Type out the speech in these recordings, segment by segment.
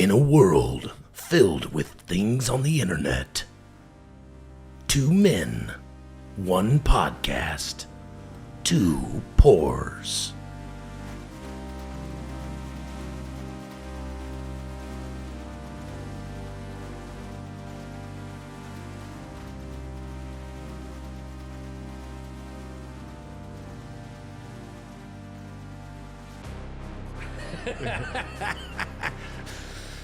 In a world filled with things on the internet, two men, one podcast, two pours.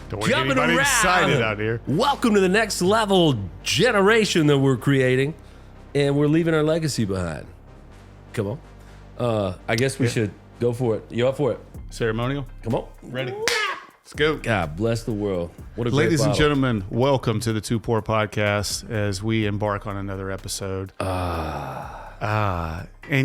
Don't want to get anybody excited out here. Welcome to the next level generation that we're creating, and we're leaving our legacy behind. Come on. I guess we should go for it. You up for it? Ceremonial? Come on. Ready? Let's go. God bless the world. What a great Ladies and bottle. gentlemen, welcome to the Two Poor Podcast as we embark on another episode. And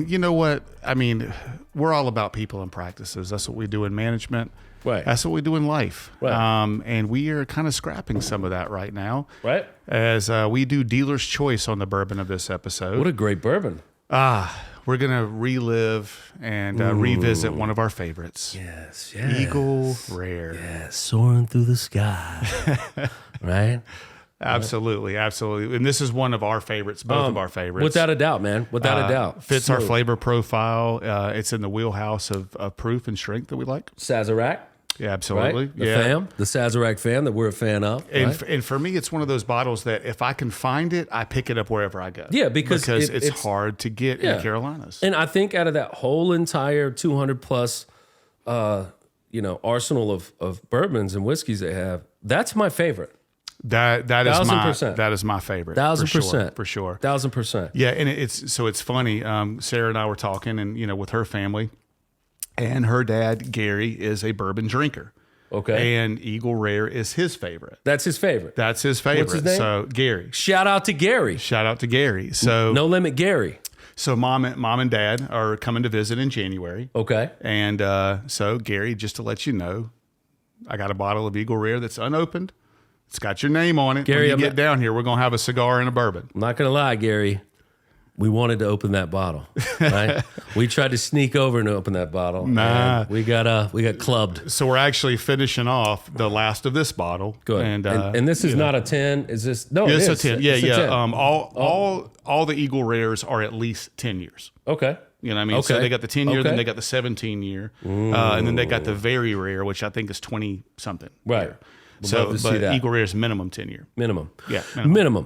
you know what? I mean, we're all about people and practices. That's what we do in management. Right. That's what we do in life. Right. And we are kind of scrapping some of that right now. Right? As we do dealer's choice on the bourbon of this episode. What a great bourbon. We're going to relive and revisit one of our favorites. Yes. Eagle Rare. Yes, soaring through the sky. Right? Absolutely. And this is one of our favorites, both of our favorites. Without a doubt, man. Without a doubt. Fits our Smooth. flavor profile. It's in the wheelhouse of proof and strength that we like. Sazerac. Yeah, absolutely. Right? The Sazerac fam that we're a fan of. And, right? and for me, it's one of those bottles that if I can find it, I pick it up wherever I go. Yeah, because it's hard to get in the Carolinas. And I think out of that whole entire 200 plus, arsenal of bourbons and whiskeys they have, that's my favorite. That is 1000%. that is my favorite. 1000%. For sure. 1000%. Yeah, and it's funny. Sarah and I were talking, and with her family, and her dad Gary is a bourbon drinker. Okay. And Eagle Rare is his favorite. That's his favorite. That's his favorite. What's his name? So Gary. Shout out to Gary. Shout out to Gary. So No Limit Gary. So mom and dad are coming to visit in January. Okay. And so Gary, just to let you know, I got a bottle of Eagle Rare that's unopened. It's got your name on it. Gary, when you get down here, we're going to have a cigar and a bourbon. I'm not going to lie, Gary. We wanted to open that bottle, right? We tried to sneak over and open that bottle. Nah. And we got clubbed. So we're actually finishing off the last of this bottle. Good. And this is not a 10. Is this? No, It's it is. a 10. Yeah. It's a 10. All the Eagle Rares are at least 10 years. Okay. You know what I mean? Okay. So they got the 10 year, Okay. then they got the 17 year, and then they got the very rare, which I think is 20 something. Right. We'd love to see but that. Eagle Rare is minimum 10 year. Minimum. Yeah. Minimal.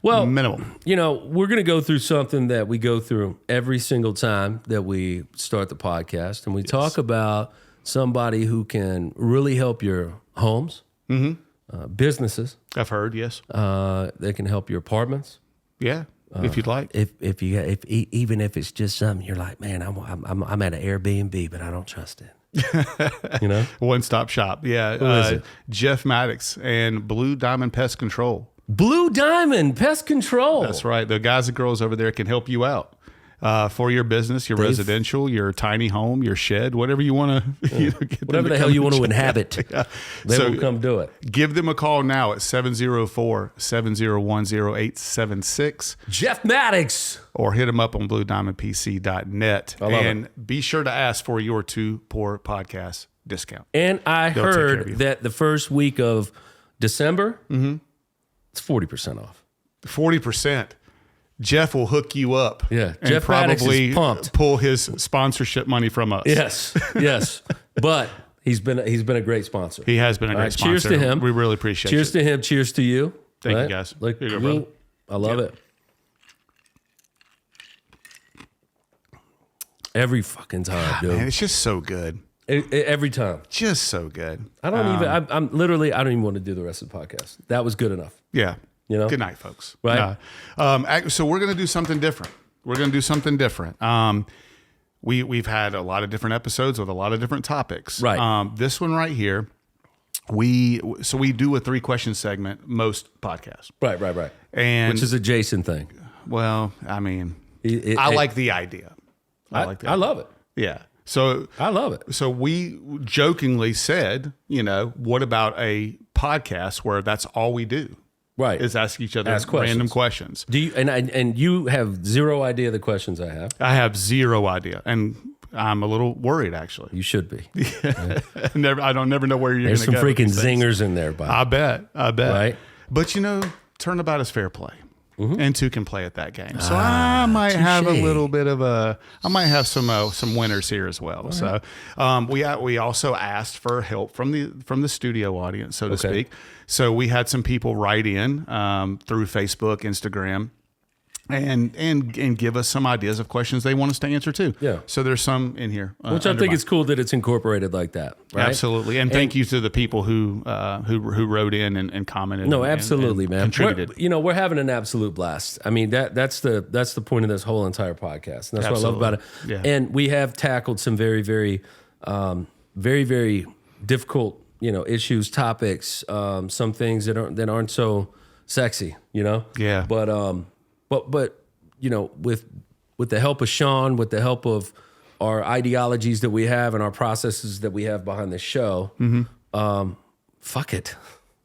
Well, Minimal. We're going to go through something that we go through every single time that we start the podcast. And we talk about somebody who can really help your homes, businesses. I've heard, yes. They can help your apartments. Yeah, if you'd like. Even if it's just something you're like, man, I'm at an Airbnb, but I don't trust it. One-stop shop. Yeah. Who is it? Jeff Maddox and Blue Diamond Pest Control. Blue Diamond Pest Control. That's right. The guys and girls over there can help you out for your business, your residential, your tiny home, your shed, whatever you want to get Whatever the hell you want to inhabit, they will come do it. Give them a call now at 704-701-0876. Jeff Maddox. Or hit them up on bluediamondpc.net. And be sure to ask for your Two Poor Podcast discount. And I They'll take care of heard you. that the first week of December, it's 40% off. 40%. Jeff will hook you up. Yeah, and Jeff Maddox is probably pumped. pull his sponsorship money from us. Yes. But he's been a great sponsor. He has been a All great right, sponsor. cheers to him. We really appreciate Cheers it. to him. Cheers to you. Thank you, guys. Like, Here you go, brother. I love it. Every fucking time, dude. Man, it's just so good. Every time. Just so good. I don't even. I'm literally. I don't even want to do the rest of the podcast. That was good enough. Yeah. You know? Good night, folks. Right. So we're going to do something different. We've had a lot of different episodes with a lot of different topics. Right. This one right here, we do a 3-question segment most podcasts. Right. And Which is a Jason thing. well, I mean, I like the idea. I like that. I love it. Yeah. So I love it. So we jokingly said, what about a podcast where that's all we do? Right. Is ask each other Ask random questions. Do you and you have zero idea the questions I have. I have zero idea. And I'm a little worried, actually. You should be. I don't never know where you're going There's to some go. with freaking these things. zingers in there, Bob. I bet. Right? But turnabout is fair play. And two can play at that game. So Ah, I might have a touche. little bit of I might have some winners here as well. So we also asked for help from the studio audience, so to Okay. speak. So we had some people write in through Facebook, Instagram, and give us some ideas of questions they want us to answer too. Yeah. So there's some in here. Which I think it's cool that it's incorporated like that. Right? Absolutely. And thank you to the people who wrote in and commented. No, and- absolutely, and man. Contributed. We're having an absolute blast. I mean, that's the point of this whole entire podcast. And that's what I love about it. Yeah. And we have tackled some very, very, very, very difficult, issues, topics, some things that aren't so sexy, Yeah. But with the help of Sean, with the help of our ideologies that we have and our processes that we have behind the show, fuck it.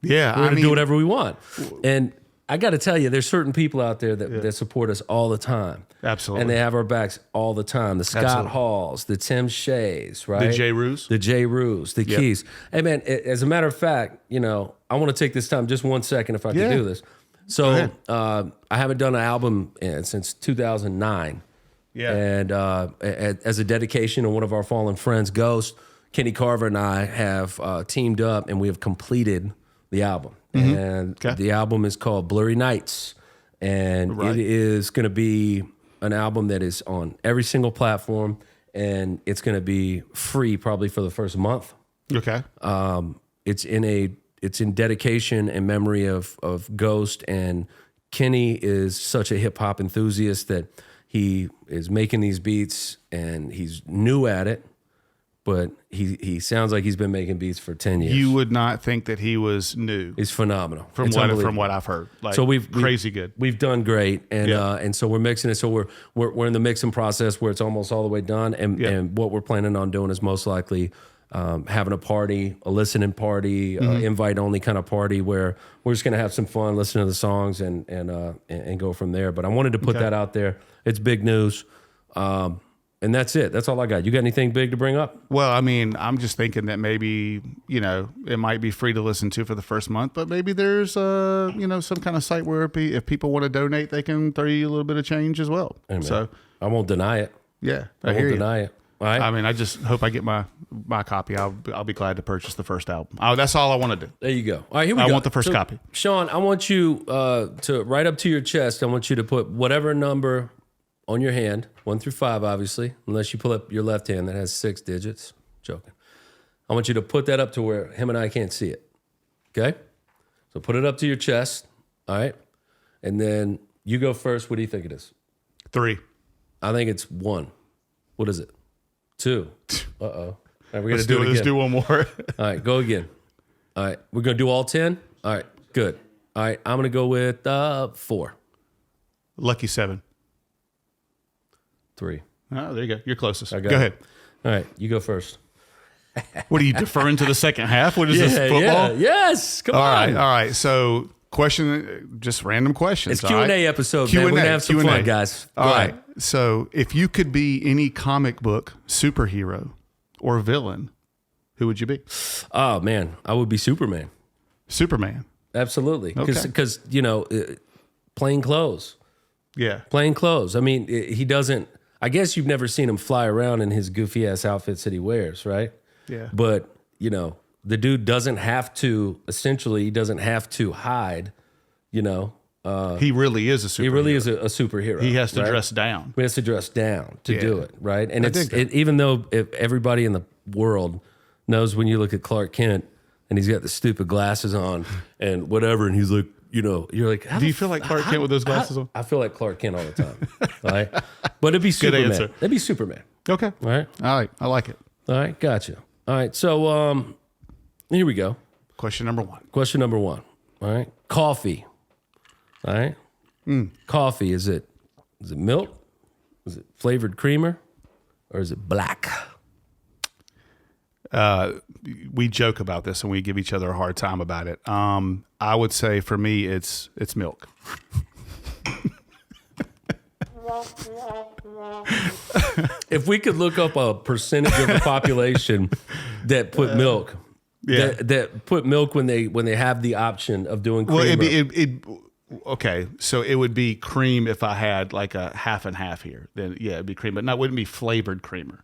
Yeah. We're gonna do whatever we want. And I got to tell you, there's certain people out there that support us all the time. Absolutely. And they have our backs all the time. The Scott Absolutely. Halls, the Tim Shays, right? The J. Roos. The J. Roos, the Keys. Hey, man, as a matter of fact, I want to take this time, just 1 second if I Yeah. can do this. So I haven't done an album since 2009. Yeah. And as a dedication to one of our fallen friends, Ghost, Kenny Carver and I have teamed up and we have completed the album. And Okay. the album is called Blurry Nights. And Right. it is going to be an album that is on every single platform. And it's going to be free probably for the first month. Okay. It's in dedication and memory of Ghost, and Kenny is such a hip hop enthusiast that he is making these beats and he's new at it, but he sounds like he's been making beats for 10 years. You would not think that he was new It's phenomenal. from It's what unbelievable. I've heard. Like, So we've crazy good. We've done great, and Yeah. and so we're mixing it. So we're in the mixing process where it's almost all the way done, and what we're planning on doing is most likely having a party, a listening party, invite only kind of party where we're just gonna have some fun, listen to the songs, and go from there. But I wanted to put that out there. It's big news. And that's it. That's all I got. You got anything big to bring up? Well, I mean, I'm just thinking that maybe, it might be free to listen to for the first month, but maybe there's, some kind of site where if people want to donate, they can throw you a little bit of change as well. Hey, man, So, I won't deny it. yeah, I I hear won't you. deny it. All right. I mean, I just hope I get my copy. I'll be glad to purchase the first album. Oh, that's all I want to do. There you go. All right, here we I go. want the first copy. Sean, I want you to right up to your chest. I want you to put whatever number on your hand, 1 through 5, obviously, unless you pull up your left hand that has 6 digits. Joking. I want you to put that up to where him and I can't see it. Okay? So put it up to your chest. All right? And then you go first. What do you think it is? 3. I think it's 1. What is it? 2. Uh-oh. All right, we're going to Let's do it again. Let's do one more. All right, go again. All right, we're going to do all 10? All right, good. All right, I'm going to go with 4. Lucky 7. 3. Oh, there you go. You're closest. got Go it. ahead. All right, you go first. What are you deferring to the second half? What is this, football? Yes, come All on. right. So, just random questions. It's Q&A episode, man. We're going to have some fun, guys. Go All ahead. right. So, if you could be any comic book superhero or villain, who would you be? Oh, man, I would be Superman. Superman. Absolutely. Okay. Because, plain clothes. Yeah. Plain clothes. I mean, he doesn't, I guess you've never seen him fly around in his goofy ass outfits that he wears, right? Yeah. But, the dude doesn't have to, essentially, he doesn't have to hide, He really is a superhero. He really is a superhero. He has to right? dress down. He has to dress down to do Yeah. it, right? And dig that. even though if everybody in the world knows when you look at Clark Kent and he's got the stupid glasses on and whatever, and he's like, you're like, Do you feel like Clark Kent with those glasses on? I feel like Clark Kent all the time, right? But it'd be Superman. answer. It'd be Superman, Okay. all right? All right. I like it. All right, gotcha. All right, so here we go. Question number 1. Question number 1. All right, coffee. All right, coffee. Is it milk? Is it flavored creamer, or is it black? We joke about this and we give each other a hard time about it. I would say for me, it's milk. if we could look up a percentage of the population that put milk, that put milk when they have the option of doing creamer. Well, okay, so it would be cream if I had like a half and half here. Then yeah, it'd be cream, but it wouldn't be flavored creamer.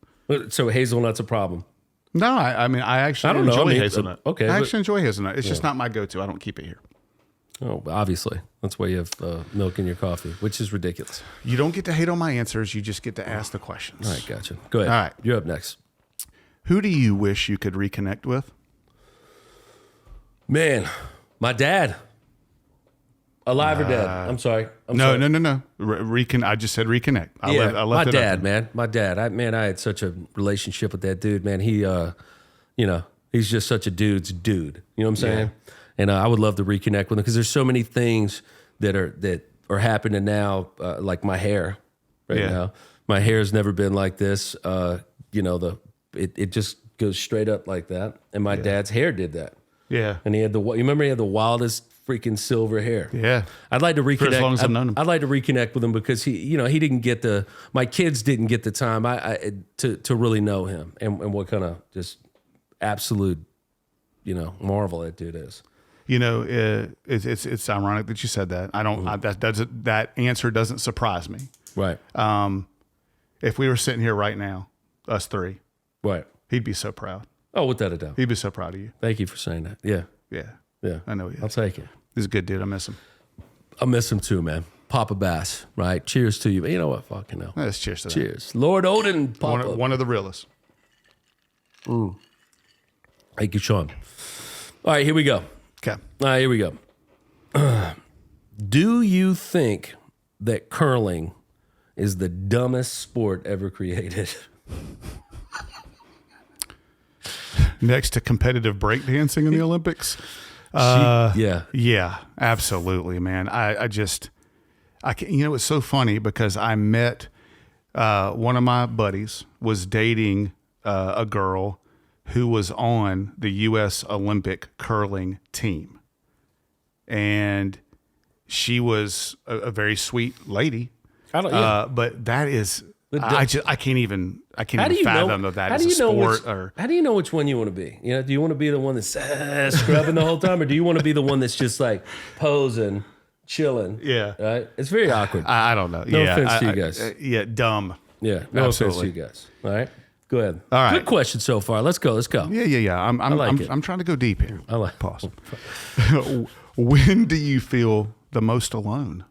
So hazelnut's a problem. No, I mean I actually don't know. enjoy I mean, hazelnut. okay, I but- actually enjoy hazelnut. It's just not my go-to. I don't keep it here. Oh, obviously. That's why you have milk in your coffee, which is ridiculous. You don't get to hate on my answers. You just get to ask the questions. All right, gotcha. Go ahead. All right. You're up next. Who do you wish you could reconnect with? Man, my dad. Alive or dead? I'm sorry. No. I just said reconnect. I left my it dad, open. man. My dad. I had such a relationship with that dude, man. He, he's just such a dude's dude. You know what I'm saying? And I would love to reconnect with him because there's so many things that are happening now, like my hair right now. My hair's never been like this. It just goes straight up like that. And my dad's hair did that. Yeah. And he had you remember he had the wildest freaking silver hair. Yeah. I'd like to reconnect. For as long as I've known him. I'd like to reconnect with him because he didn't get my kids didn't get the time to really know him and what kind of just absolute, marvel that dude is. It's ironic that you said that. I don't. That answer doesn't surprise me. Right. If we were sitting here right now, us three, Right. he'd be so proud. Oh, without a doubt. He'd be so proud of you. Thank you for saying that. Yeah. Yeah. Yeah. I know he is. I'll take it. He's a good dude. I miss him. I miss him too, man. Papa Bass, right? Cheers to you. But you know what? Fucking hell. Let's cheers to that. Cheers. Lord Odin, Papa. One of the realest. Thank you, Sean. All right, here we go. Okay. All right, here we go. Do you think that curling is the dumbest sport ever created? Next to competitive breakdancing in the Olympics. Yeah. Yeah, absolutely, man. I can't, it's so funny because I met one of my buddies was dating a girl who was on the U.S. Olympic curling team. And she was a very sweet lady. But that is, I can't even fathom that as a sport. How do you know which one you want to be? Do you want to be the one that's scrubbing the whole time, or do you want to be the one that's just like posing, chilling? Yeah. Right? It's very awkward. I don't know. No offense to you guys. Dumb. Yeah, no Absolutely. offense to you guys. All right, go ahead. All right. Good question so far. Let's go. Yeah. I'm trying to go deep here. I like. Pause. When do you feel the most alone?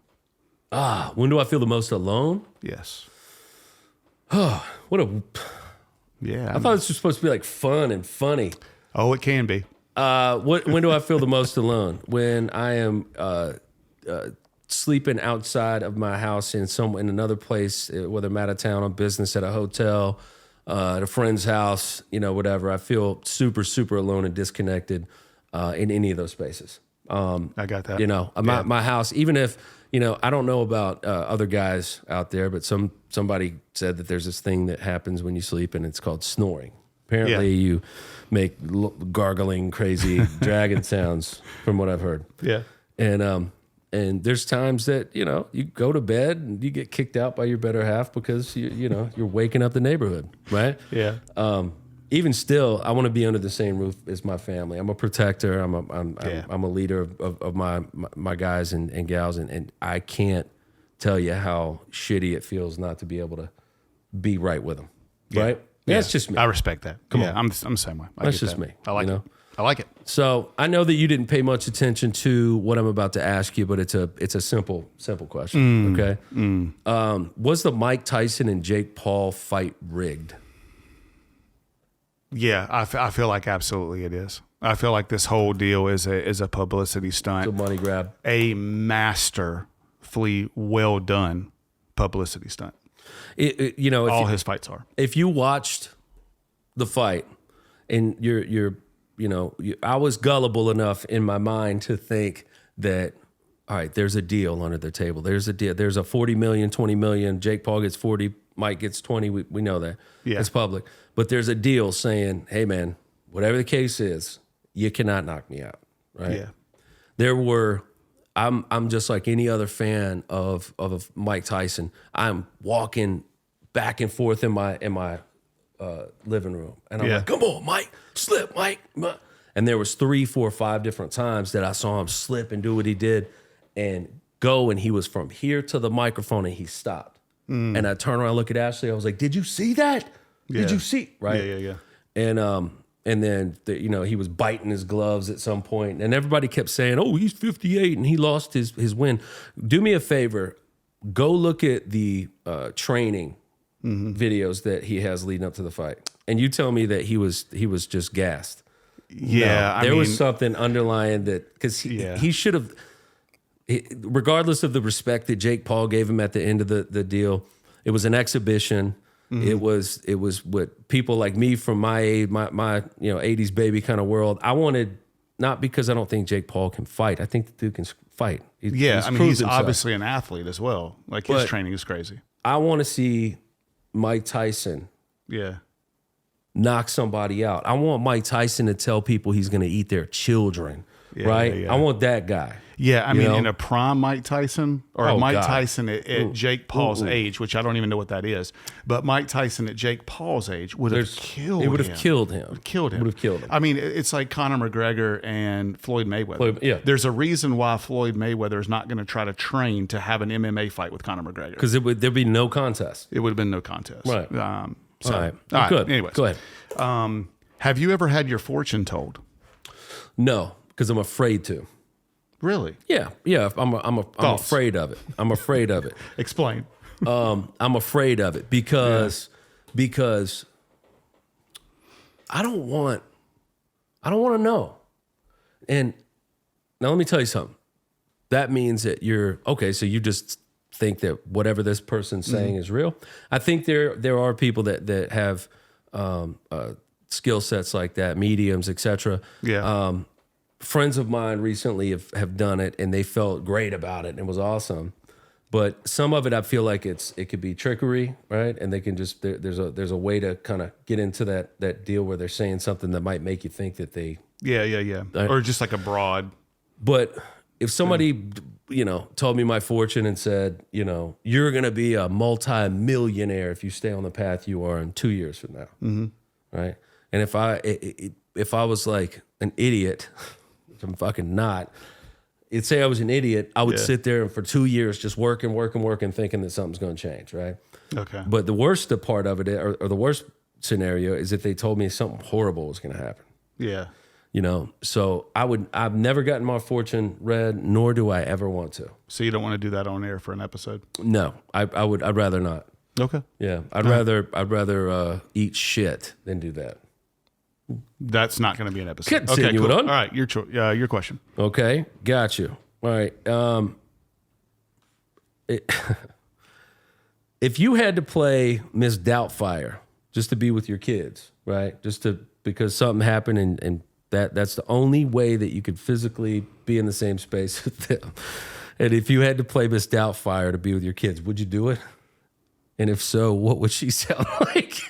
When do I feel the most alone? Yes. What a. Yeah. I thought this was supposed to be like fun and funny. Oh, it can be. When do I feel the most alone? When I am sleeping outside of my house in another place, whether I'm out of town on business, at a hotel, at a friend's house, whatever. I feel super, super alone and disconnected in any of those spaces. I got that. My house, even if, I don't know about other guys out there, but somebody said that there's this thing that happens when you sleep and it's called snoring. Apparently you make gargling, crazy dragon sounds from what I've heard. Yeah. And there's times that, you go to bed and you get kicked out by your better half because you're waking up the neighborhood, right? Yeah. Even still, I want to be under the same roof as my family. I'm a protector. I'm a leader of my guys and gals, and I can't tell you how shitty it feels not to be able to be right with them. Right? Yeah, it's just me. I respect that. Come on. I'm the same way. That's just me. I like it. I like it. So I know that you didn't pay much attention to what I'm about to ask you, but it's a simple question. Okay. Was the Mike Tyson and Jake Paul fight rigged? Yeah, I feel like absolutely it is. I feel like this whole deal is a publicity stunt. It's a money grab. A masterfully well done publicity stunt. All his fights are. If you watched the fight and I was gullible enough in my mind to think that, all right, there's a deal under the table. There's a deal. There's a 40 million, 20 million. Jake Paul gets 40, Mike gets 20. We know that. Yeah. It's public. But there's a deal saying, hey, man, whatever the case is, you cannot knock me out. Right? Yeah. I'm just like any other fan of Mike Tyson. I'm walking back and forth in my living room, and I'm Yeah. like, "Come on, Mike, slip, Mike." And there was 3, 4, 5 different times that I saw him slip and do what he did, and go, and he was from here to the microphone, and he stopped. And I turned around, look at Ashley. I was like, "Did you see that? Did Yeah. you see?" Right? Yeah. And then he was biting his gloves at some point, and everybody kept saying, "Oh, he's 58 and he lost his win." Do me a favor, go look at the training videos that he has leading up to the fight, and you tell me that he was just gassed. Yeah, No, there was something underlying that, because he should have, regardless of the respect that Jake Paul gave him at the end of the deal, it was an exhibition. It was what people like me from my age, my 80s baby kind of world. I wanted, not because I don't think Jake Paul can fight. I think the dude can fight. I mean, proved he's himself. obviously an athlete as well. Like his But- training is crazy. I want to see Mike Tyson Yeah. knock somebody out. I want Mike Tyson to tell people he's going to eat their children, right? yeah. I want that guy. Yeah, I You mean, know? in a prime Mike Tyson or Oh, a Mike God. Tyson at Jake Paul's age, which I don't even know what that is, but Mike Tyson at Jake Paul's age would have killed him. It would have killed him. Killed him. Would have killed him. I mean, it's like Conor McGregor and Floyd Mayweather. Yeah. There's a reason why Floyd Mayweather is not going to try to train to have an MMA fight with Conor McGregor. Because there'd be no contest. It would have been no contest. Right. So, All right. all right. Good. Anyways, Go ahead. Have you ever had your fortune told? No, because I'm afraid to. Really? Yeah. I'm afraid of it. I'm afraid of it. Explain. I'm afraid of it because I don't want to know. And now let me tell you something. That means that you're okay. So you just think that whatever this person's saying is real. I think there are people that have skill sets like that, mediums, etc. Yeah. Friends of mine recently have done it, and they felt great about it, and it was awesome. But some of it, I feel like it could be trickery, right? And they can just there's a way to kind of get into that deal where they're saying something that might make you think that they. Yeah. Or just like a broad. But if somebody told me my fortune and said, you're going to be a multi-millionaire if you stay on the path you are in 2 years from now, right? And if I was like an idiot, which I'm fucking not. It'd say I was an idiot. I would sit there and for 2 years just working, thinking that something's going to change, right? Okay. But the worst part of it, or the worst scenario, is if they told me something horrible was going to happen. Yeah. So I've never gotten my fortune read, nor do I ever want to. So you don't want to do that on air for an episode? No, I'd rather not. Okay. Yeah, I'd rather eat shit than do that. That's not going to be an episode. Continue okay, cool. it on. All right, your question. Okay, got you. All right. If you had to play Miss Doubtfire just to be with your kids, right? Because something happened and that's the only way that you could physically be in the same space with them. And if you had to play Miss Doubtfire to be with your kids, would you do it? And if so, what would she sound like?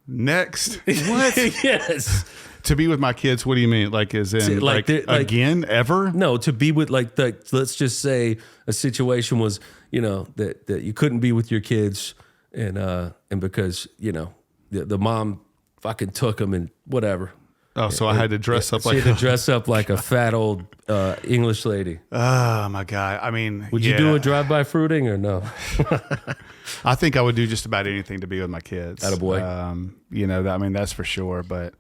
Next. What? Yes. To be with my kids, what do you mean? Like as in like again, ever? No, to be with let's just say a situation was, that you couldn't be with your kids and because, the mom fucking took them and whatever. Oh, so I had to dress up She like had to dress up like a fat old English lady. Oh my God. I mean, Would you do a drive-by fruiting or no? I think I would do just about anything to be with my kids. Attaboy. I mean, that's for sure. But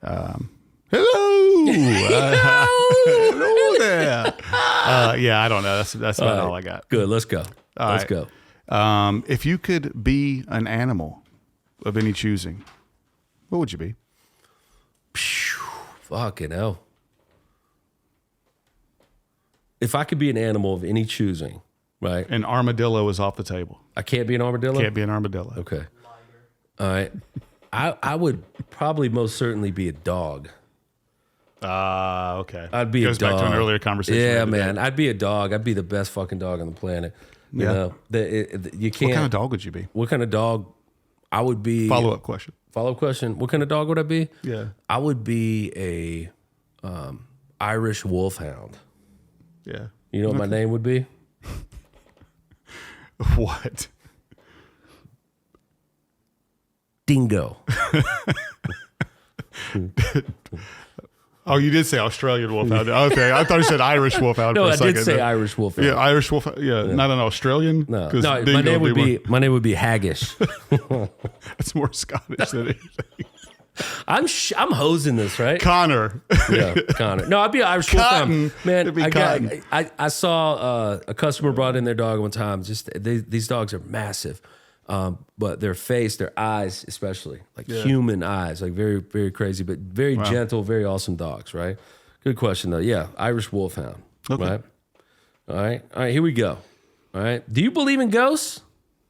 hello, hello there. Yeah, I don't know. That's about all I got. Good. Let's go. Let's right. go. If you could be an animal of any choosing, what would you be? Fucking hell. If I could be an animal of any choosing, right? An armadillo is off the table. I can't be an armadillo? Can't be an armadillo. Okay. All right. I would probably most certainly be a dog. Okay. I'd be Goes a dog. back to an earlier conversation. Yeah, we had man. I'd be a dog. I'd be the best fucking dog on the planet. You Yeah. know, you can't. What kind of dog would you be? What kind of dog? I would be. Follow-up question. Follow-up question. What kind of dog would I be? Yeah. I would be a Irish wolfhound. Yeah. You know what my name would be? What? Dingo. Oh, you did say Australian wolfhound. Okay, I thought you said Irish wolfhound. No, for a I second. did say Irish wolfhound. Yeah, Irish wolfhound. Yeah, not an Australian. No, 'Cause no, dingo my name would be Haggish. That's more Scottish than anything. I'm hosing this, right? Connor. Yeah, Connor. No, I'd be an Irish wolfhound. It'd be Man, Cotton. I saw a customer brought in their dog one time. Just these dogs are massive, but their face, their eyes, especially like human eyes, like very very crazy, but very gentle, very awesome dogs. Right? Good question though. Yeah, Irish wolfhound. Okay. Right. All right. Here we go. All right. Do you believe in ghosts?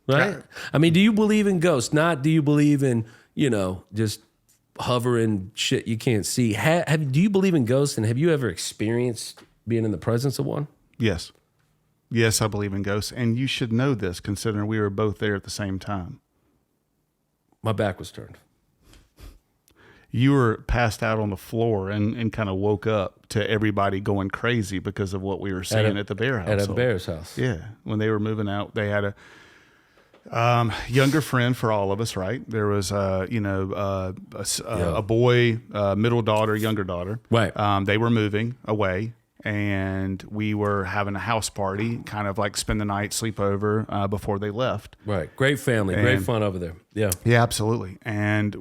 Right. I mean, do you believe in ghosts? Not do you believe in just hovering shit you can't see. Do you believe in ghosts, and have you ever experienced being in the presence of one? Yes. Yes, I believe in ghosts. And you should know this, considering we were both there at the same time. My back was turned. You were passed out on the floor and kind of woke up to everybody going crazy because of what we were seeing at the Bear house. At a Bear's house. Yeah. When they were moving out, they had a younger friend for all of us, right? There was, a boy, middle daughter, younger daughter. Right. They were moving away, and we were having a house party, kind of like spend the night, sleep over before they left. Right. Great family. Great fun over there. Yeah. Yeah, absolutely. And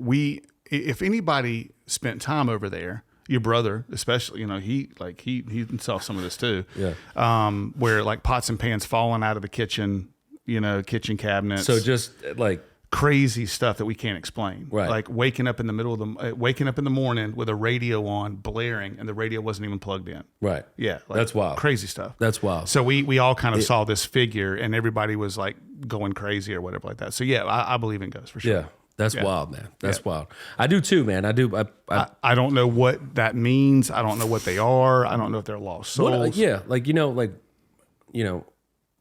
if anybody spent time over there, your brother, especially, he saw some of this too. Yeah. Where like pots and pans falling out of the kitchen, kitchen cabinets. So just like crazy stuff that we can't explain. Right. Like waking up in the morning with a radio on blaring, and the radio wasn't even plugged in. right. Yeah. Like That's wild. Crazy stuff. That's wild. So we all kind of saw this figure, and everybody was like going crazy or whatever like that. So yeah, I believe in ghosts for sure. Yeah. That's wild, man. That's wild. I do too, man. I do. I don't know what that means. I don't know what they are. I don't know if they're lost souls.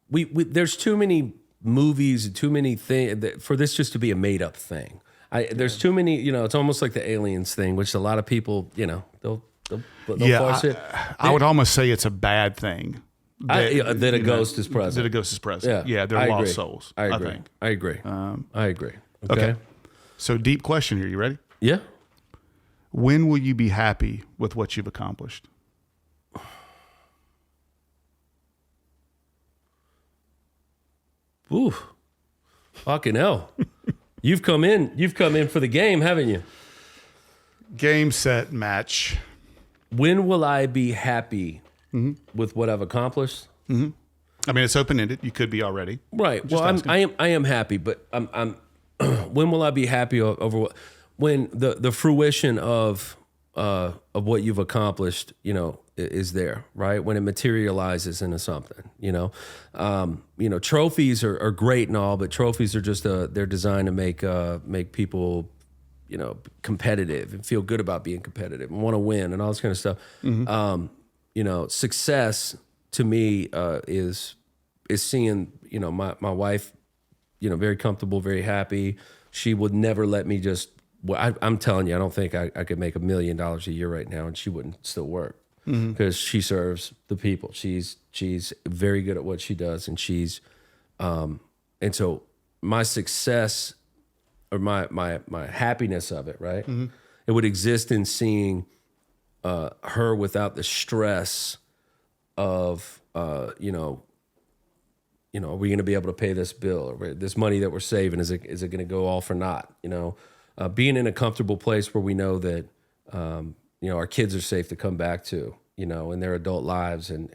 We there's too many movies and too many things for this just to be a made up thing. There's too many. It's almost like the aliens thing, which a lot of people, they'll force it. I would almost say it's a bad thing. That a ghost is present. That a ghost is present. Yeah, they're I lost agree. souls. I agree. think. I agree. I agree. Okay. So deep question here. You ready? Yeah. When will you be happy with what you've accomplished? Ooh. Fucking hell. You've come in for the game, haven't you? Game, set, match. When will I be happy with what I've accomplished? I mean, it's open ended. You could be already. Right. Well, I am happy, but I'm when will I be happy over what? When the fruition of what you've accomplished, is there, right? When it materializes into something, trophies are great and all, but trophies are just they're designed to make people, competitive and feel good about being competitive and want to win and all this kind of stuff. Success to me is seeing, my wife, very comfortable, very happy. She would never let me just. Well, I'm telling you, I don't think I could make $1 million a year right now, and she wouldn't still work because she serves the people. She's very good at what she does, and and so my success or my happiness of it, right? It would exist in seeing her without the stress of are we going to be able to pay this bill, or this money that we're saving? Is it going to go all for naught? Being in a comfortable place where we know that, our kids are safe to come back to, in their adult lives. And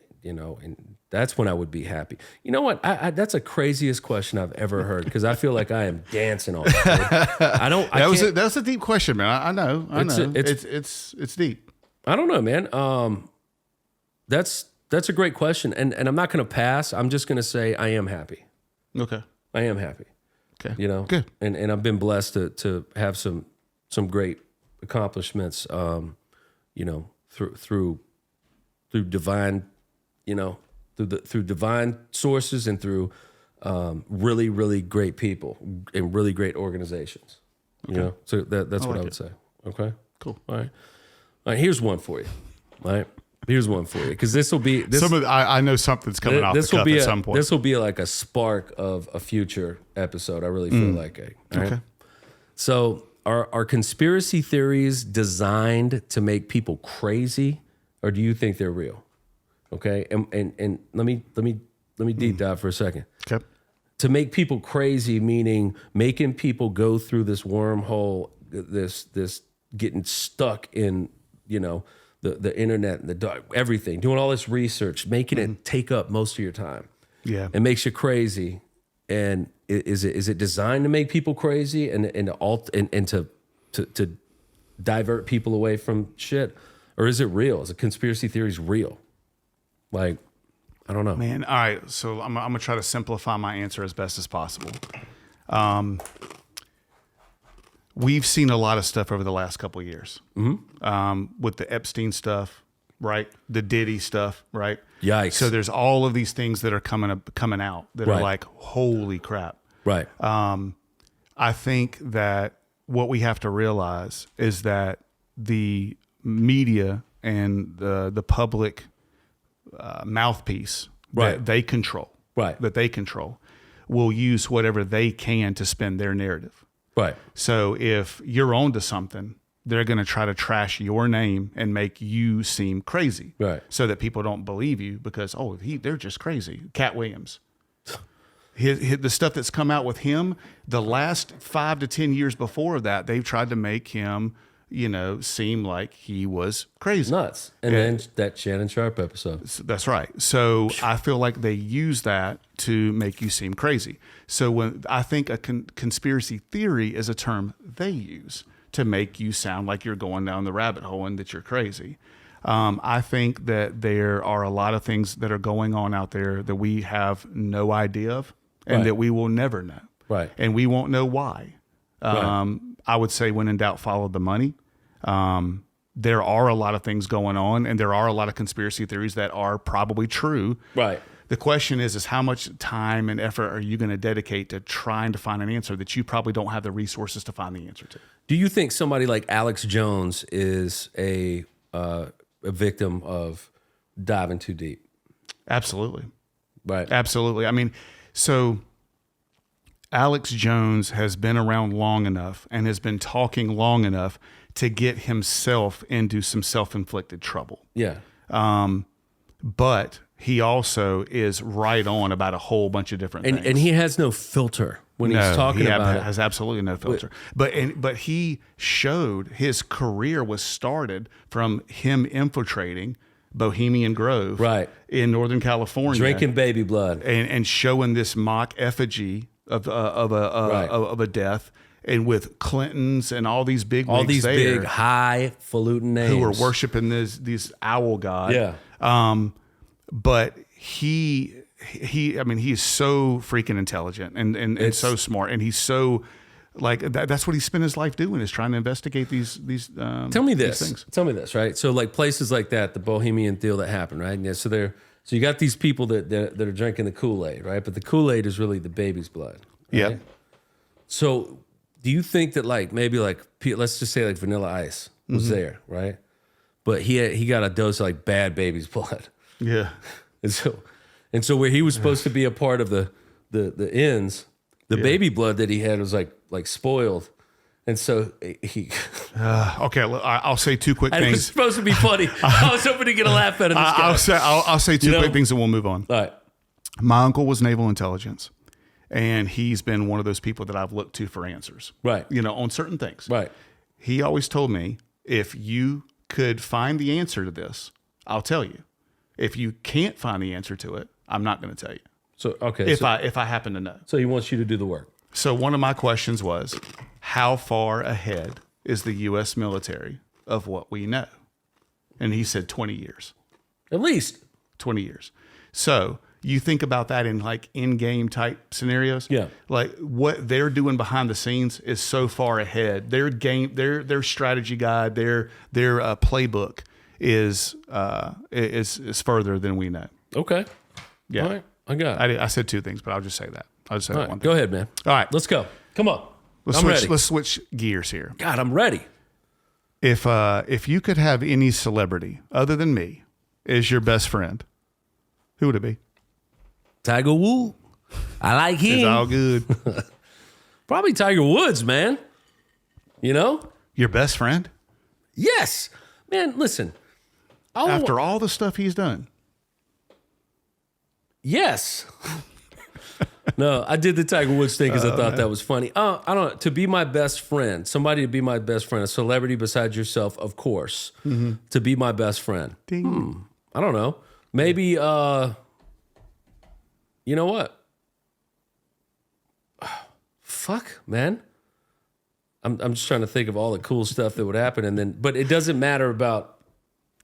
that's when I would be happy. You know what? That's the craziest question I've ever heard, because I feel like I am dancing on it. Dude. That was a deep question, man. I know. It's deep. I don't know, man. That's a great question. And I'm not going to pass. I'm just going to say I am happy. Okay. I am happy. Okay. Good. And I've been blessed to have some great accomplishments, through divine, through divine sources and through really, really great people and really great organizations. Okay. So that's what I would say. Okay. Cool. All right. Here's one for you. All right. Here's one for you, because this will be this. I know something's coming off the cuff at some point. This will be like a spark of a future episode. I really feel like it. Right? Okay. So, are conspiracy theories designed to make people crazy, or do you think they're real? Okay, and let me deep dive for a second. Okay. To make people crazy, meaning making people go through this wormhole, this getting stuck in, the internet and the dark, everything, doing all this research, making it take up most of your time. Yeah. It makes you crazy. And is it designed to make people crazy and to divert people away from shit? Or is it real? Is a conspiracy theories real? Like, I don't know. Man, all right. So I'm going to try to simplify my answer as best as possible. We've seen a lot of stuff over the last couple of years. With the Epstein stuff, right? The Diddy stuff, right? Yikes. So there's all of these things that are coming out that are like, holy crap. Right. I think that what we have to realize is that the media and the public mouthpiece that they control, will use whatever they can to spin their narrative. Right. So if you're onto something, they're going to try to trash your name and make you seem crazy, right? So that people don't believe you because they're just crazy. Cat Williams, the stuff that's come out with him, the last 5 to 10 years before that, they've tried to make him, seem like he was crazy, nuts. And then that Shannon Sharp episode. That's right. So I feel like they use that to make you seem crazy. So when I think a conspiracy theory is a term they use to make you sound like you're going down the rabbit hole and that you're crazy. I think that there are a lot of things that are going on out there that we have no idea of and that we will never know. Right. And we won't know why. I would say when in doubt, follow the money. There are a lot of things going on and there are a lot of conspiracy theories that are probably true. Right. The question is how much time and effort are you going to dedicate to trying to find an answer that you probably don't have the resources to find the answer to? Do you think somebody like Alex Jones is a victim of diving too deep? Absolutely. Right. Absolutely. I mean, so Alex Jones has been around long enough and has been talking long enough to get himself into some self-inflicted trouble. Yeah. But he also is right on about a whole bunch of different things. And he has no filter when he's talking about it. Has absolutely no filter. But he showed his career was started from him infiltrating Bohemian Grove, right, in Northern California, drinking baby blood and showing this mock effigy of a death. And with Clintons and all these big big highfalutin names who were worshiping these owl god. Yeah. But he is so freaking intelligent and so smart, and he's so like that's what he spent his life doing, is trying to investigate these Tell me this. These things. Tell me this, right? So like places like that, the Bohemian deal that happened, right? Yeah. So you got these people that are drinking the Kool-Aid, right? But the Kool-Aid is really the baby's blood. Right? Yeah. So do you think that let's just say like Vanilla Ice was there, right? But he got a dose of like bad baby's blood. Yeah. And so where he was supposed to be a part of the ends, the baby blood that he had was like spoiled. And so he okay, I'll say two quick things. It was supposed to be funny. I was hoping to get a laugh out of this guy. I'll say two quick things and we'll move on. All right. My uncle was naval intelligence. And he's been one of those people that I've looked to for answers. Right. On certain things. Right. He always told me, if you could find the answer to this, I'll tell you. If you can't find the answer to it, I'm not going to tell you. So, okay. If I happen to know. So he wants you to do the work. So one of my questions was, how far ahead is the U.S. military of what we know? And he said 20 years. At least. 20 years. So you think about that in like in-game type scenarios. Yeah. Like what they're doing behind the scenes is so far ahead. Their game, their strategy guide, their playbook is further than we know. Okay. Yeah. All right. I got it. I said two things, but I'll just say that. I'll just say that one thing. Go ahead, man. All right. Let's go. Come on. Ready. Let's switch gears here. God, I'm ready. If you could have any celebrity other than me is your best friend, who would it be? Tiger Woods. I like It's him. all good. Probably Tiger Woods, man. You know? Your best friend? Yes. Man, listen. After all the stuff he's done. Yes. No, I did the Tiger Woods thing because I thought that was funny. I don't know. To be my best friend, somebody to be my best friend, a celebrity besides yourself, of course. To be my best friend. Ding. I don't know. Maybe, you know what? Fuck, man. I'm just trying to think of all the cool stuff that would happen. And then, but it doesn't matter about.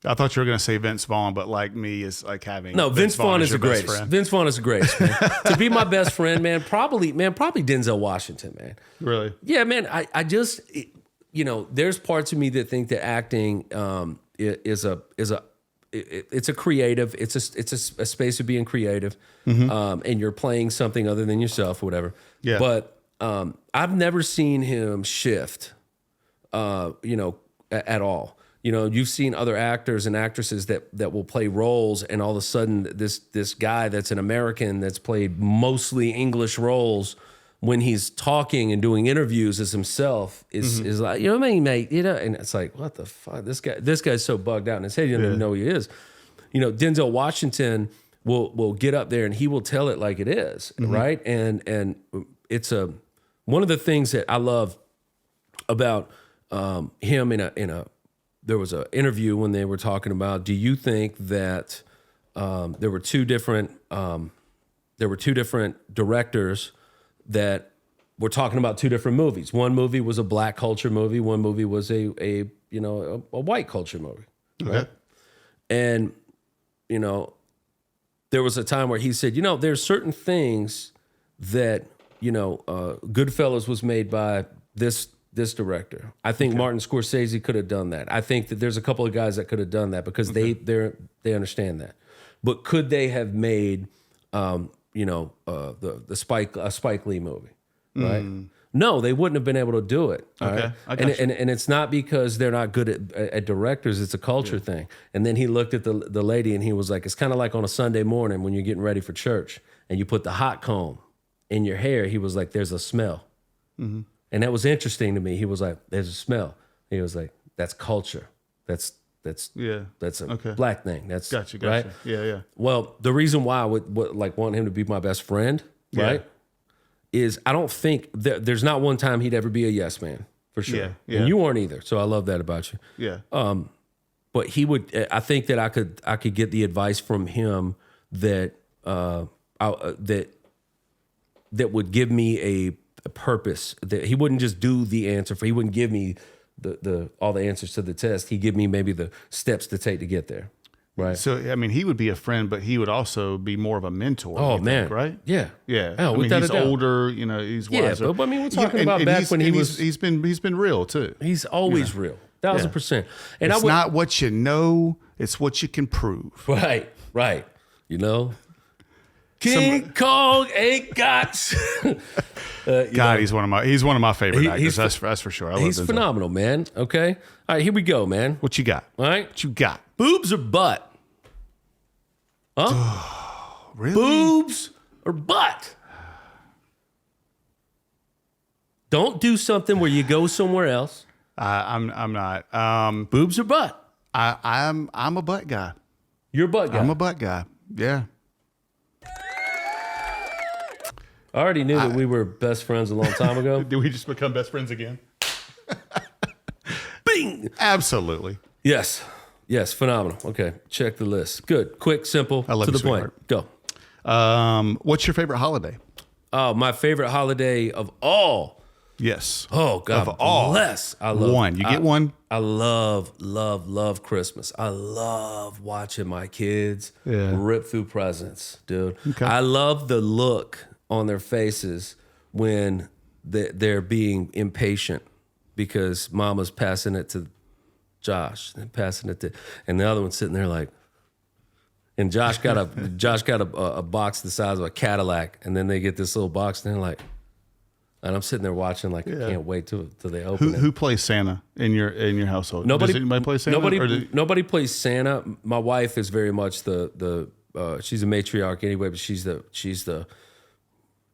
I thought you were going to say Vince Vaughn, but like me is like having. No, Vince Vaughn is your the best greatest. friend. Vince Vaughn is the greatest, man. To be my best friend, man, probably Denzel Washington, man. Really? Yeah, man. I just, you know, there's parts of me that think that acting it's a creative. It's a space of being creative, and you're playing something other than yourself, or whatever. Yeah. But I've never seen him shift, you know, at all. You know, you've seen other actors and actresses that will play roles, and all of a sudden, this guy that's an American that's played mostly English roles, when he's talking and doing interviews as himself, is like, you know what I mean, mate? You know, and it's like, what the fuck? This guy's so bugged out in his head, he doesn't even know who he is. You know, Denzel Washington will get up there and he will tell it like it is, right? And it's one of the things that I love about him there was an interview when they were talking about, do you think that there were two different directors that were talking about two different movies? One movie was a black culture movie. One movie was a white culture movie. Right? Okay. And, you know, there was a time where he said, you know, there's certain things that, you know, Goodfellas was made by this director. I think Martin Scorsese could have done that. I think that there's a couple of guys that could have done that because they understand that. But could they have made, you know, the Spike Lee movie, right? No, they wouldn't have been able to do it. All Okay, right? I got you. And it's not because they're not good at directors. It's a culture thing. And then he looked at the lady and he was like, it's kind of like on a Sunday morning when you're getting ready for church and you put the hot comb in your hair. He was like, there's a smell. And that was interesting to me. He was like, there's a smell. He was like, that's culture. That's a black thing. That's Gotcha. right. Yeah. Well, the reason why I would like want him to be my best friend, right, is I don't think there's not one time he'd ever be a yes man for sure. Yeah. And you aren't either. So I love that about you. Yeah. But he would. I think that I could get the advice from him that that would give me a purpose. That he wouldn't just do the answer for. He wouldn't give me all the answers to the test. He'd give me maybe the steps to take to get there. Right. So I mean, he would be a friend, but he would also be more of a mentor. Oh you man. think, right? Yeah. Yeah. Oh, I mean, without he's a doubt. older. You know, he's wiser. Yeah, but I mean, we're talking about back when he was. He's been real too. He's always real, 1,000%. And It's I would, not what you know; it's what you can prove. right. You know, King Kong ain't got. God, he's one of my favorite actors. he's That's for sure. I love He's Denzel. phenomenal, man. Okay, all right, here we go, man. What you got? All right, What you got? boobs or butt? Huh? Really? Boobs or butt? Don't do something where you go somewhere else. I'm not. Boobs or butt? I'm a butt guy. You're a butt guy. I'm a butt guy. Yeah. I already knew that we were best friends a long time ago. Did we just become best friends again? Bing. Absolutely. Yes, phenomenal. Okay, check the list. Good, quick, simple, I love to you, the point. sweetheart. Go. What's your favorite holiday? Oh, my favorite holiday of all. Yes. Oh God, Of all. bless. I love One. You get one? I love Christmas. I love watching my kids Yeah. rip through presents, dude. Okay. I love the look on their faces when they're being impatient because mama's passing it to Josh and passing it to, and the other one's sitting there like, and Josh got a box the size of a Cadillac, and then they get this little box, and they're like, And I'm sitting there watching like I can't wait till they open it. Who plays Santa in your household? Nobody. Does anybody play Santa? Nobody plays Santa. My wife is very much the she's a matriarch anyway, but she's the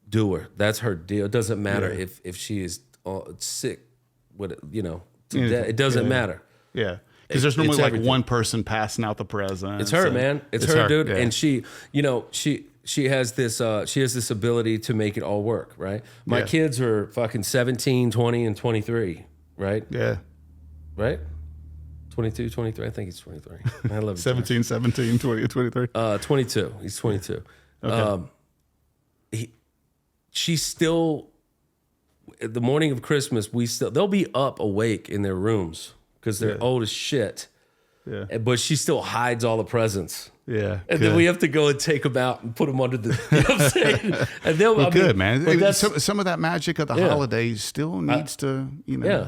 doer. That's her deal. It doesn't matter if she is sick with it, to death. It doesn't matter. Yeah. Because there's normally like everything. one person passing out the presents. It's her, man. It's her, dude. yeah. And she has this ability to make it all work, right? My kids are fucking 17, 20, and 23, right? Yeah. Right? 22, 23. I think he's 23. I love it. 17, 20, 23. 22. He's 22. Okay. She's still, the morning of Christmas, they'll be up awake in their rooms because they're old as shit. Yeah. But she still hides all the presents. Yeah. And then we have to go and take them out and put them under the, you know what I'm saying? And they'll, good, man. but that's, Some of that magic of the holidays still needs to,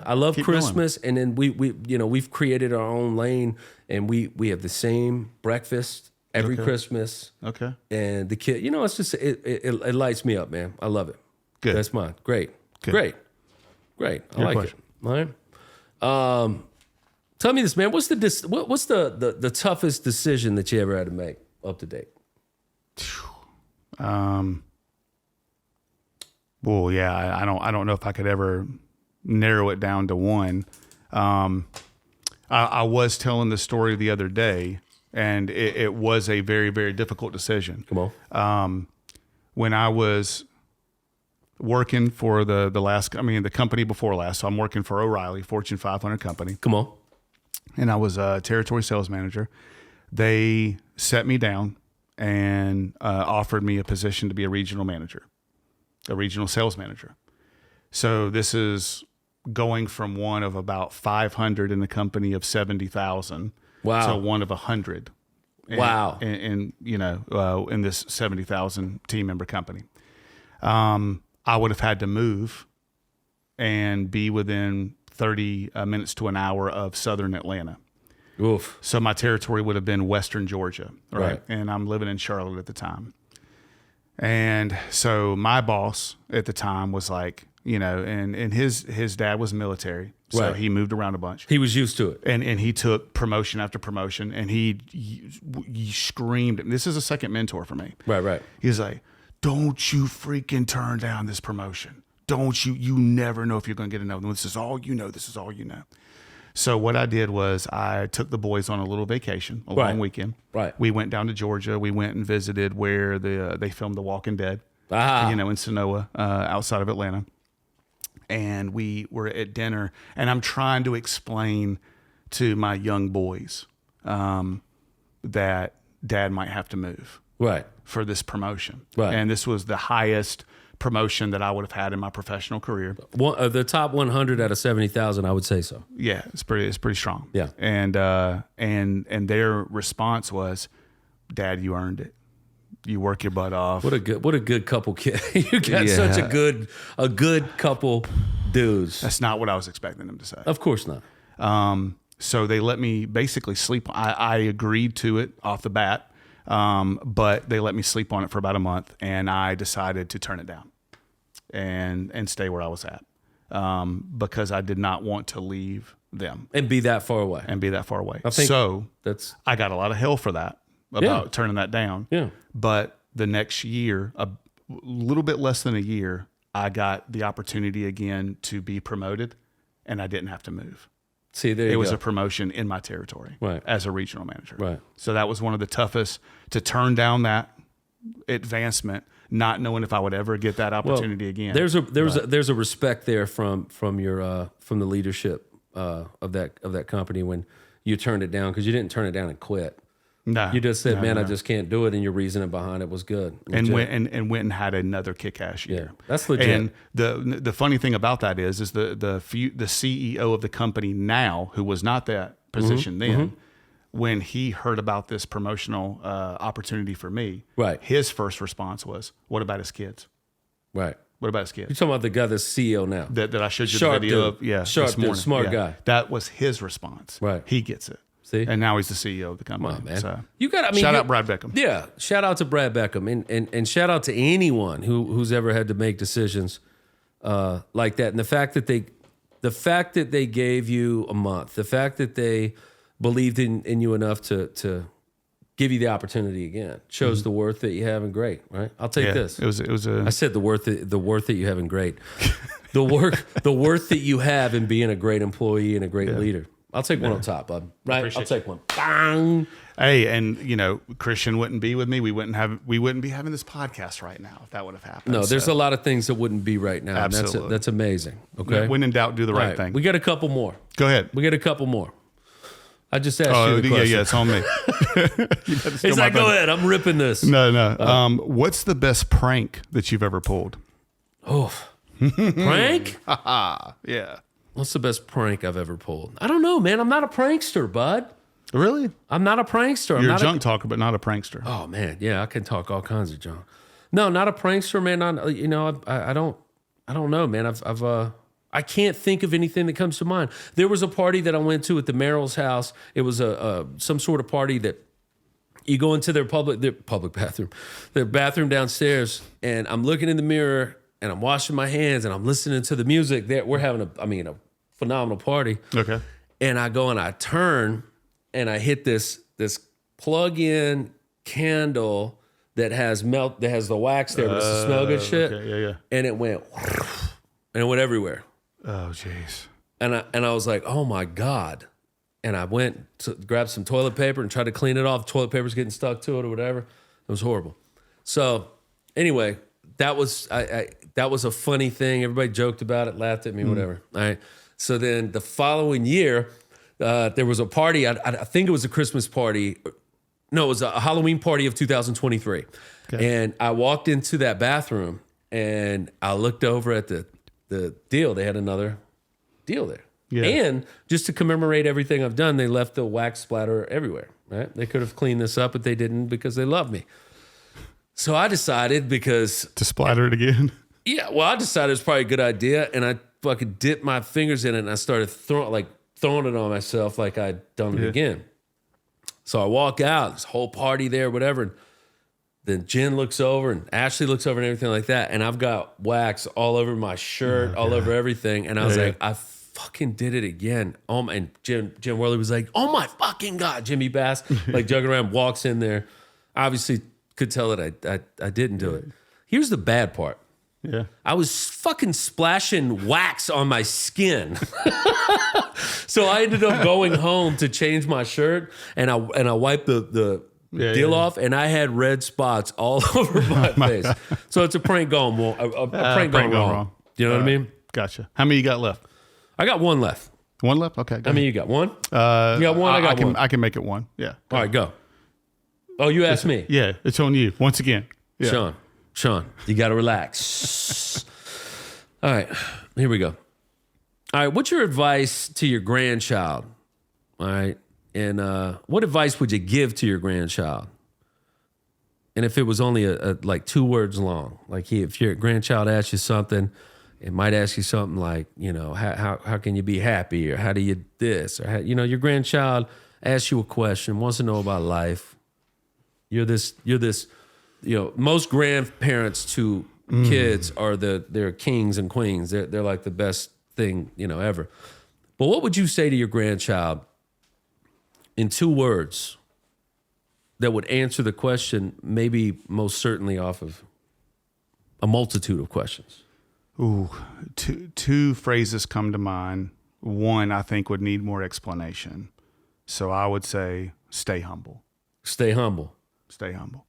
I love keep Christmas. And then we've created our own lane, and we have the same breakfast every Christmas. Okay. And the kid, it's just, it lights me up, man. I love it. Good. That's mine. Great. Good. Great. I like question. it. All right. Tell me this, man. What's the toughest decision that you ever had to make up to date? Well, yeah, I don't know if I could ever narrow it down to one. I was telling the story the other day, and it was a very, very difficult decision. Come on. When I was working for the company before last, so I'm working for O'Reilly, Fortune 500 company. Come on. And I was a territory sales manager. They set me down and offered me a position to be a regional manager, a regional sales manager. So this is going from one of about 500 in the company of 70,000 Wow. to one of 100. Wow. In this 70,000 team member company. I would have had to move and be within 30 minutes to an hour of southern Atlanta. Oof. So my territory would have been western Georgia, Right. And I'm living in Charlotte at the time. And so my boss at the time was like, and his dad was military, so Right. he moved around a bunch. He was used to it. And he took promotion after promotion, and he screamed. This is a second mentor for me. Right. He's like, "Don't you freaking turn down this promotion. Don't you never know if you're going to get another one. This is all you know. This is all you know." So what I did was I took the boys on a little vacation, a long weekend. Right. We went down to Georgia. We went and visited where they filmed The Walking Dead, in Sonoa, outside of Atlanta. And we were at dinner, and I'm trying to explain to my young boys that Dad might have to move. Right. For this promotion. Right. And this was the highest promotion that I would have had in my professional career. The top 100 out of 70,000, I would say so. Yeah, it's pretty strong. Yeah. And their response was, "Dad, you earned it. You work your butt off." What a good couple kid. You got such a good couple dudes. That's not what I was expecting them to say. Of course not. So they let me basically sleep. I agreed to it off the bat. But they let me sleep on it for about a month, and I decided to turn it down and stay where I was at, because I did not want to leave them And be that far away. I think so I got a lot of hell for that, about turning that down. Yeah. But the next year, a little bit less than a year, I got the opportunity again to be promoted, and I didn't have to move. See, there you It was go. a promotion in my territory, Right. as a regional manager. Right. So that was one of the toughest, to turn down that advancement, not knowing if I would ever get that opportunity again. There's a respect there from the leadership of that company when you turned it down, because you didn't turn it down and quit. No, You just said, no, "Man, no. and I just can't do it," and your reasoning behind it was good. and Legit. went and had another kick-ass year. Yeah, that's legit. And the funny thing about that is the CEO of the company now, who was not that position then, when he heard about this promotional opportunity for me, Right. his first response was, "What about his kids? Right. What about his kids?" You're talking about the guy that's CEO now. That I showed you Sharp the video dude. of. Yeah, Sharp this dude, morning. smart Yeah. guy. That was his response. Right. He gets it. See? And now he's the CEO of the company. Come on, man. So You got. shout out Brad Beckham. Yeah, shout out to Brad Beckham, and shout out to anyone who's ever had to make decisions like that. And the fact that they gave you a month, the fact that they believed in you enough to give you the opportunity again shows the worth that you have in great, right? I'll take this. It was I said the worth that you have in great. the worth that you have in being a great employee and a great leader. I'll take one on top, bud. Right? I'll take one. Bang. Hey, and Christian wouldn't be with me. We wouldn't be having this podcast right now if that would have happened. No, there's a lot of things that wouldn't be right now. Absolutely. That's amazing. Okay. When in doubt, do the right thing. We got a couple more. Go ahead. We got a couple more. I just asked you the question. Yeah, it's on me. He's like, go ahead. I'm ripping this. No. What's the best prank that you've ever pulled? Oh, prank? Yeah. What's the best prank I've ever pulled? I don't know, man. I'm not a prankster, bud. Really? I'm not a prankster. You're a junk talker, but not a prankster. Oh man, yeah, I can talk all kinds of junk. No, not a prankster, man. I don't know, man. I can't think of anything that comes to mind. There was a party that I went to at the Merrill's house. It was some sort of party that you go into their public bathroom, their bathroom downstairs, and I'm looking in the mirror and I'm washing my hands and I'm listening to the music. We're having a phenomenal party. Okay. And I go and I turn and I hit this plug-in candle that has the wax there, but it's the smell good shit. Okay, yeah. And it went everywhere. Oh, jeez. And I was like, oh my God. And I went to grab some toilet paper and tried to clean it off. Toilet paper's getting stuck to it or whatever. It was horrible. So anyway, that was a funny thing. Everybody joked about it, laughed at me, whatever. All right. So then the following year, there was a party. I think it was a Christmas party. No, it was a Halloween party of 2023. Okay. And I walked into that bathroom and I looked over at the deal. They had another deal there. Yeah. And just to commemorate everything I've done, they left the wax splatter everywhere, right? They could have cleaned this up, but they didn't because they love me. So I decided to splatter it again. Yeah, well, I decided it was probably a good idea, and I fucking dipped my fingers in it, and I started throwing it on myself like I'd done it again. So I walk out, this whole party there, whatever, and then Jen looks over, and Ashley looks over, and everything like that, and I've got wax all over my shirt, all over everything, and I was like, I fucking did it again. And Jen Worley was like, oh my fucking God, Jimmy Bass, like joking around, walks in there, obviously could tell that I didn't do it. Here's the bad part. Yeah. I was fucking splashing wax on my skin. So I ended up going home to change my shirt and I wiped the deal off and I had red spots all over my face. So it's a prank gone wrong. A prank gone wrong. You know what I mean? Gotcha. How many you got left? I got one left. One left? Okay. How many you got? One? You got one? I got one. I can make it one. Yeah. All right, go. Oh, you asked me. Yeah, it's on you. Once again. Yeah. Sean, you got to relax. All right, here we go. All right, what's your advice to your grandchild? All right, and what advice would you give to your grandchild? And if it was only like 2 words long, like if your grandchild asks you something, it might ask you something like, how can you be happy, or how do you this, or your grandchild asks you a question, wants to know about life. You're this. Most grandparents to kids are they're kings and queens. They're like the best thing, ever. But what would you say to your grandchild in 2 words that would answer the question, maybe most certainly off of a multitude of questions? Ooh, two phrases come to mind. One I think would need more explanation. So I would say, stay humble. Stay humble. Stay humble.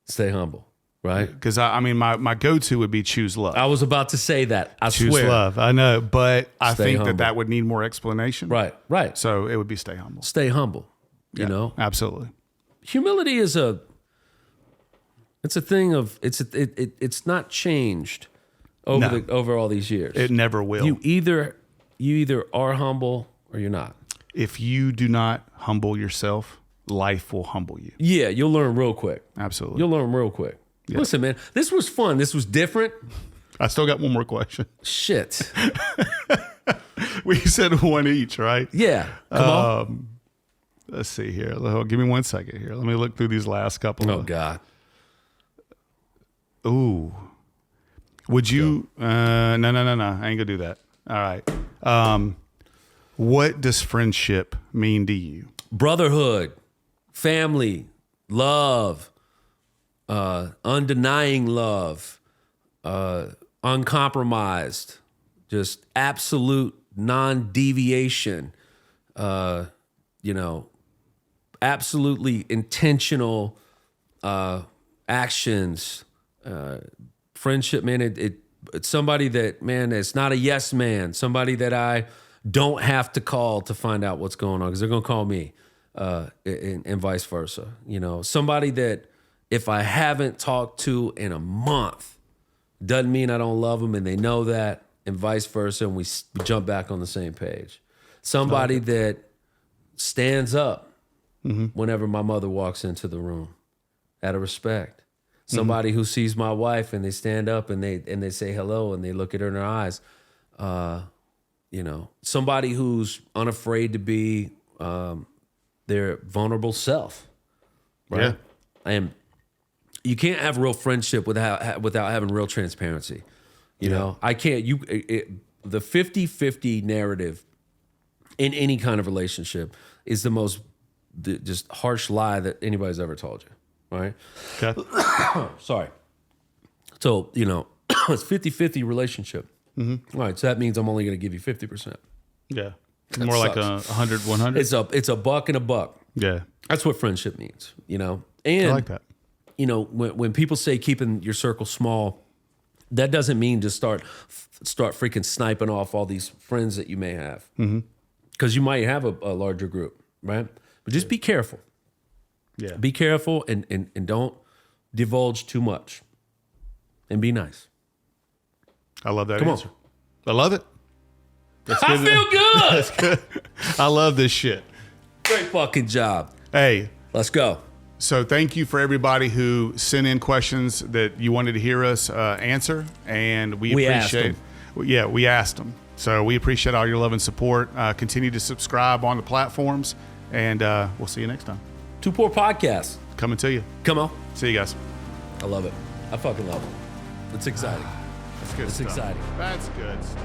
Stay humble, right? Because my go-to would be choose love. I was about to say that. I choose swear. love. I know, but I Stay think humble. that would need more explanation. Right. So it would be stay humble. Stay humble. You know, absolutely. Humility is it's a thing of it's not changed over all these years. It never will. You either are humble or you're not. If you do not humble yourself, life will humble you. Yeah, you'll learn real quick. Absolutely. You'll learn real quick. Yeah. Listen, man, this was fun. This was different. I still got one more question. Shit. We said one each, right? Yeah. Come on. Let's see here. Give me 1 second here. Let me look through these last couple. Oh, God. Ooh. Would you? No. I ain't gonna do that. All right. What does friendship mean to you? Brotherhood, family, love, undenying love, uncompromised, just absolute non-deviation, absolutely intentional actions. Friendship, man, it's somebody that, man, it's not a yes man, somebody that I don't have to call to find out what's going on because they're going to call me, and vice versa. Somebody that if I haven't talked to in a month, doesn't mean I don't love them, and they know that, and vice versa, and we jump back on the same page. Somebody that stands up whenever my mother walks into the room, out of respect. Somebody who sees my wife and they stand up and they say hello and they look at her in her eyes. Somebody who's unafraid to be their vulnerable self. Right? Yeah. And you can't have real friendship without having real transparency. You know, I can't. The 50-50 narrative in any kind of relationship is the most just harsh lie that anybody's ever told you. Right? Okay. Sorry. So, it's 50-50 relationship. Mm-hmm. All right. So that means I'm only going to give you 50%. Yeah. More like 100-100. It's a buck and a buck. Yeah. That's what friendship means, And I like that. When people say keeping your circle small, that doesn't mean just start freaking sniping off all these friends that you may have. Because you might have a larger group, right? But just be careful. Yeah. Be careful and don't divulge too much. And be nice. I love that Come answer. on. I love it. I feel good. That's good. I love this shit. Great fucking job. Hey. Let's go. So thank you for everybody who sent in questions that you wanted to hear us answer. And we appreciate. Yeah, we asked them. So we appreciate all your love and support. Continue to subscribe on the platforms. And we'll see you next time. Two Poor Podcast. Coming to you. Come on. See you guys. I love it. I fucking love it. It's exciting. That's good It's stuff. exciting. That's good stuff.